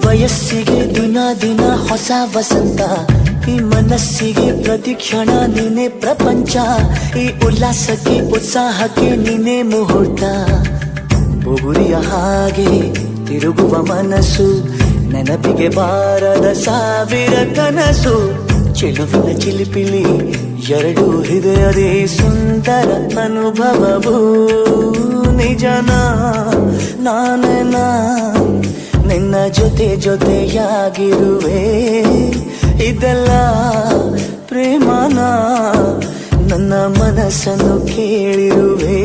ವಯಸ್ಸಿಗೆ ದಿನ ದಿನ ಹೊಸ ವಸಂತ, ಈ ಮನಸ್ಸಿಗೆ ಪ್ರತಿ ಕ್ಷಣ ನೀನೆ ಪ್ರಪಂಚ, ಈ ಉಲ್ಲಾಸಕ್ಕೆ ಉತ್ಸಾಹಕ್ಕೆ ನೀನೆ ಮುಹೂರ್ತ. ಬುಗುರಿಯ ಹಾಗೆ ತಿರುಗುವ ಮನಸ್ಸು, ನೆನಪಿಗೆ ಬಾರದ ಸಾವಿರ ಕನಸು. ಚೆಲುವಿನ ಚಿಲಿಪಿಲಿ ಎರಡು ಹೃದಯದೇ ಸುಂದರ ಅನುಭವವು. ನಿಜನ ನಾನೇನ ನಿನ್ನ ಜೊತೆ ಜೊತೆಯಾಗಿರುವೆ, ಇದೆಲ್ಲ ಪ್ರೇಮನ ನನ್ನ ಮನಸ್ಸನ್ನು ಕೇಳಿರುವೆ.